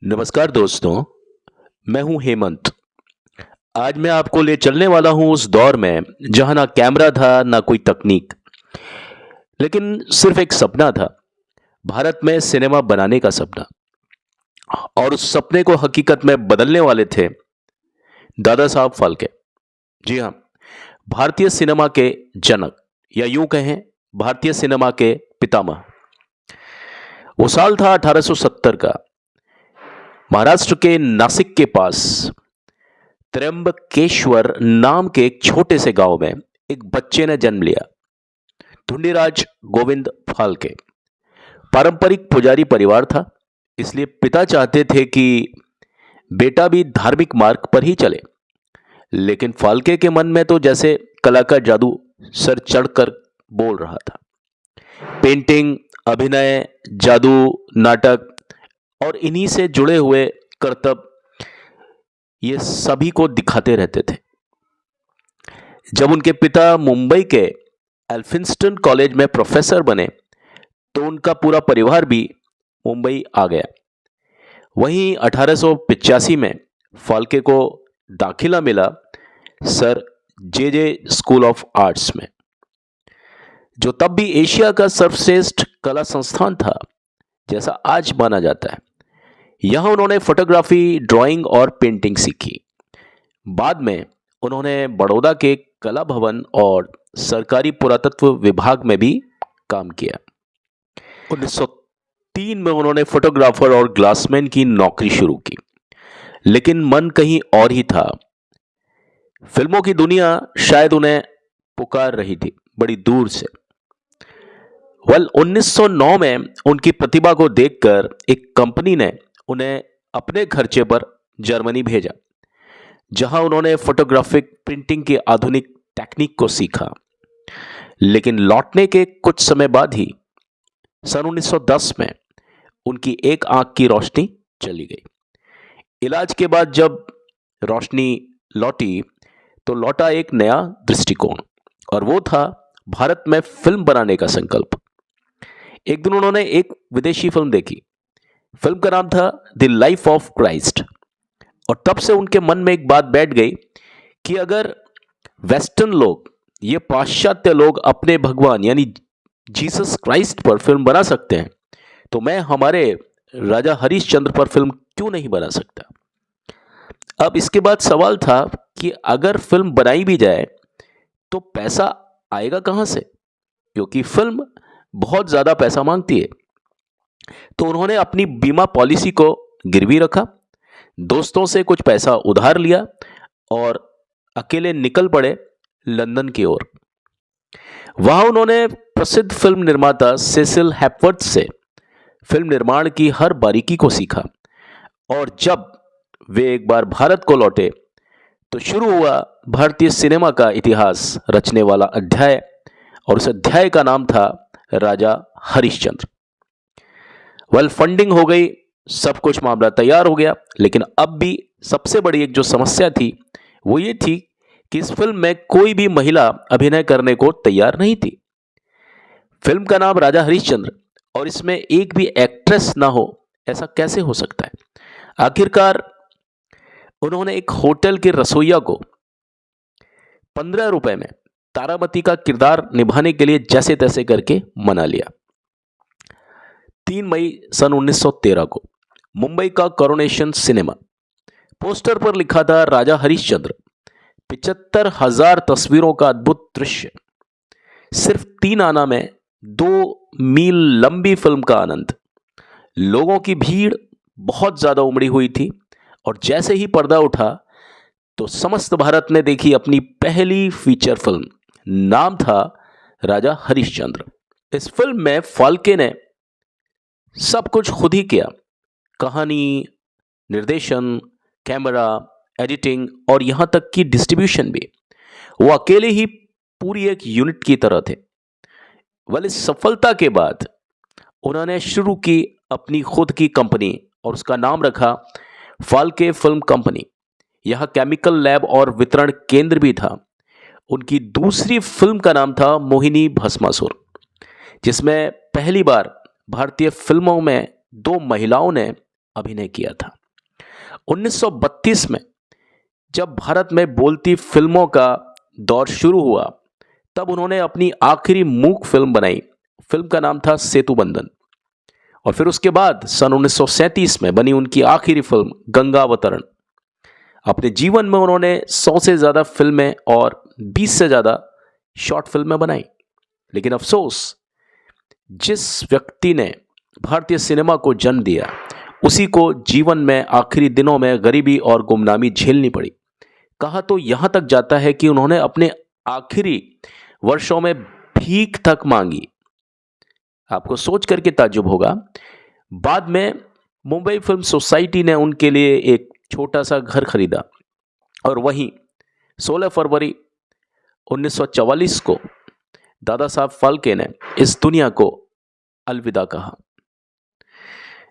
नमस्कार दोस्तों, मैं हूं हेमंत। आज मैं आपको ले चलने वाला हूं उस दौर में जहां ना कैमरा था ना कोई तकनीक, लेकिन सिर्फ एक सपना था। भारत में सिनेमा बनाने का सपना। और उस सपने को हकीकत में बदलने वाले थे दादा साहब फाल्के। जी हाँ, भारतीय सिनेमा के जनक, या यूं कहें भारतीय सिनेमा के पितामह। वो साल था 1870 का। महाराष्ट्र के नासिक के पास त्र्यंबकेश्वर नाम के एक छोटे से गांव में एक बच्चे ने जन्म लिया, धुंडीराज गोविंद फाल्के। पारंपरिक पुजारी परिवार था, इसलिए पिता चाहते थे कि बेटा भी धार्मिक मार्ग पर ही चले। लेकिन फाल्के के मन में तो जैसे कला का जादू सर चढ़कर बोल रहा था। पेंटिंग, अभिनय, जादू, नाटक और इन्हीं से जुड़े हुए करतब, ये सभी को दिखाते रहते थे। जब उनके पिता मुंबई के एल्फिंस्टन कॉलेज में प्रोफेसर बने तो उनका पूरा परिवार भी मुंबई आ गया। वहीं 1885 में फाल्के को दाखिला मिला sir J school of arts में, जो तब भी एशिया का सर्वश्रेष्ठ कला संस्थान था, जैसा आज माना जाता है। यहां उन्होंने फोटोग्राफी, ड्राइंग और पेंटिंग सीखी। बाद में उन्होंने बड़ौदा के कला भवन और सरकारी पुरातत्व विभाग में भी काम किया। 1903 में उन्होंने फोटोग्राफर और ग्लासमैन की नौकरी शुरू की, लेकिन मन कहीं और ही था। फिल्मों की दुनिया शायद उन्हें पुकार रही थी बड़ी दूर से। 1909 में उनकी प्रतिभा को देखकर एक कंपनी ने उन्हें अपने खर्चे पर जर्मनी भेजा, जहां उन्होंने फोटोग्राफिक प्रिंटिंग की आधुनिक टेक्निक को सीखा। लेकिन लौटने के कुछ समय बाद ही सन 1910 में उनकी एक आंख की रोशनी चली गई। इलाज के बाद जब रोशनी लौटी तो लौटा एक नया दृष्टिकोण, और वो था भारत में फिल्म बनाने का संकल्प। एक दिन उन्होंने एक विदेशी फिल्म देखी। फिल्म का नाम था द लाइफ ऑफ क्राइस्ट, और तब से उनके मन में एक बात बैठ गई कि अगर वेस्टर्न लोग, ये पाश्चात्य लोग अपने भगवान यानी जीसस क्राइस्ट पर फिल्म बना सकते हैं, तो मैं हमारे राजा हरिश्चंद्र पर फिल्म क्यों नहीं बना सकता। अब इसके बाद सवाल था कि अगर फिल्म बनाई भी जाए तो पैसा आएगा कहां से, क्योंकि फिल्म बहुत ज्यादा पैसा मांगती है। तो उन्होंने अपनी बीमा पॉलिसी को गिरवी रखा, दोस्तों से कुछ पैसा उधार लिया और अकेले निकल पड़े लंदन की ओर। वहां उन्होंने प्रसिद्ध फिल्म निर्माता सेसिल हेपवर्थ से फिल्म निर्माण की हर बारीकी को सीखा। और जब वे एक बार भारत को लौटे तो शुरू हुआ भारतीय सिनेमा का इतिहास रचने वाला अध्याय, और उस अध्याय का नाम था राजा हरिश्चंद्र। फंडिंग हो गई, सब कुछ मामला तैयार हो गया, लेकिन अब भी सबसे बड़ी एक जो समस्या थी वो ये थी कि इस फिल्म में कोई भी महिला अभिनय करने को तैयार नहीं थी। फिल्म का नाम राजा हरिश्चंद्र और इसमें एक भी एक्ट्रेस ना हो, ऐसा कैसे हो सकता है। आखिरकार उन्होंने एक होटल के रसोइया को 15 रुपए में तारामती का किरदार निभाने के लिए जैसे तैसे करके मना लिया। 3 मई सन 1913 को मुंबई का कोरोनेशन सिनेमा, पोस्टर पर लिखा था राजा हरिश्चंद्र। 75,000 तस्वीरों का अद्भुत दृश्य, सिर्फ 3 आना में 2 मील लंबी फिल्म का आनंद। लोगों की भीड़ बहुत ज्यादा उमड़ी हुई थी, और जैसे ही पर्दा उठा तो समस्त भारत ने देखी अपनी पहली फीचर फिल्म। नाम था राजा हरिश्चंद्र। इस फिल्म में फाल्के ने सब कुछ खुद ही किया, कहानी, निर्देशन, कैमरा, एडिटिंग और यहां तक कि डिस्ट्रीब्यूशन भी। वो अकेले ही पूरी एक यूनिट की तरह थे। इस सफलता के बाद उन्होंने शुरू की अपनी खुद की कंपनी, और उसका नाम रखा फाल्के फिल्म कंपनी। यह केमिकल लैब और वितरण केंद्र भी था। उनकी दूसरी फिल्म का नाम था मोहिनी भस्मासुर, जिसमें पहली बार भारतीय फिल्मों में 2 महिलाओं ने अभिनय किया था। 1932 में जब भारत में बोलती फिल्मों का दौर शुरू हुआ, तब उन्होंने अपनी आखिरी मूक फिल्म बनाई। फिल्म का नाम था सेतुबंधन। और फिर उसके बाद सन 1937 में बनी उनकी आखिरी फिल्म गंगावतरण। अपने जीवन में उन्होंने 100 से ज़्यादा फिल्में और 20 से ज़्यादा शॉर्ट फिल्में बनाई। लेकिन अफसोस, जिस व्यक्ति ने भारतीय सिनेमा को जन्म दिया, उसी को जीवन में आखिरी दिनों में गरीबी और गुमनामी झेलनी पड़ी। कहा तो यहां तक जाता है कि उन्होंने अपने आखिरी वर्षों में भीख तक मांगी। आपको सोच करके ताज्जुब होगा, बाद में मुंबई फिल्म सोसाइटी ने उनके लिए एक छोटा सा घर खरीदा और वहीं 16 फरवरी 1944 को दादा साहब फाल्के ने इस दुनिया को अलविदा कहा।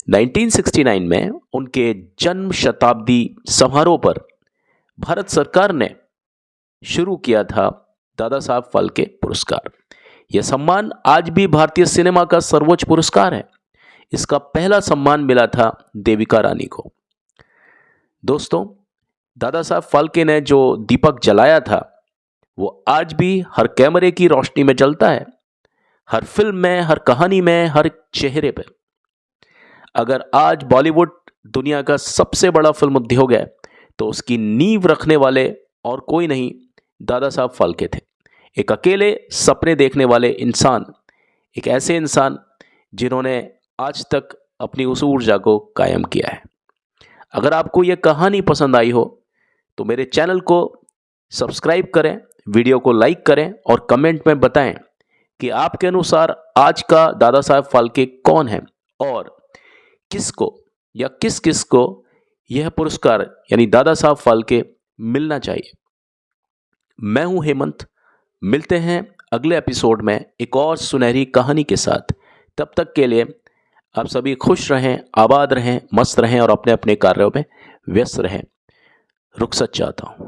1969 में उनके जन्म शताब्दी समारोह पर भारत सरकार ने शुरू किया था दादा साहब फाल्के पुरस्कार। यह सम्मान आज भी भारतीय सिनेमा का सर्वोच्च पुरस्कार है। इसका पहला सम्मान मिला था देविका रानी को। दोस्तों, दादा साहब फाल्के ने जो दीपक जलाया था, वो आज भी हर कैमरे की रोशनी में जलता है, हर फिल्म में, हर कहानी में, हर चेहरे पे। अगर आज बॉलीवुड दुनिया का सबसे बड़ा फिल्म उद्योग है, तो उसकी नींव रखने वाले और कोई नहीं, दादा साहब फाल्के थे। एक अकेले सपने देखने वाले इंसान, एक ऐसे इंसान जिन्होंने आज तक अपनी उस ऊर्जा को कायम किया है। अगर आपको यह कहानी पसंद आई हो तो मेरे चैनल को सब्सक्राइब करें, वीडियो को लाइक करें और कमेंट में बताएं कि आपके अनुसार आज का दादा साहब फाल्के कौन है और किसको या किस किस को यह पुरस्कार यानी दादा साहब फाल्के मिलना चाहिए। मैं हूं हेमंत। मिलते हैं अगले एपिसोड में एक और सुनहरी कहानी के साथ। तब तक के लिए आप सभी खुश रहें, आबाद रहें, मस्त रहें और अपने अपने कार्यों में व्यस्त रहें। रुखसत चाहता हूं।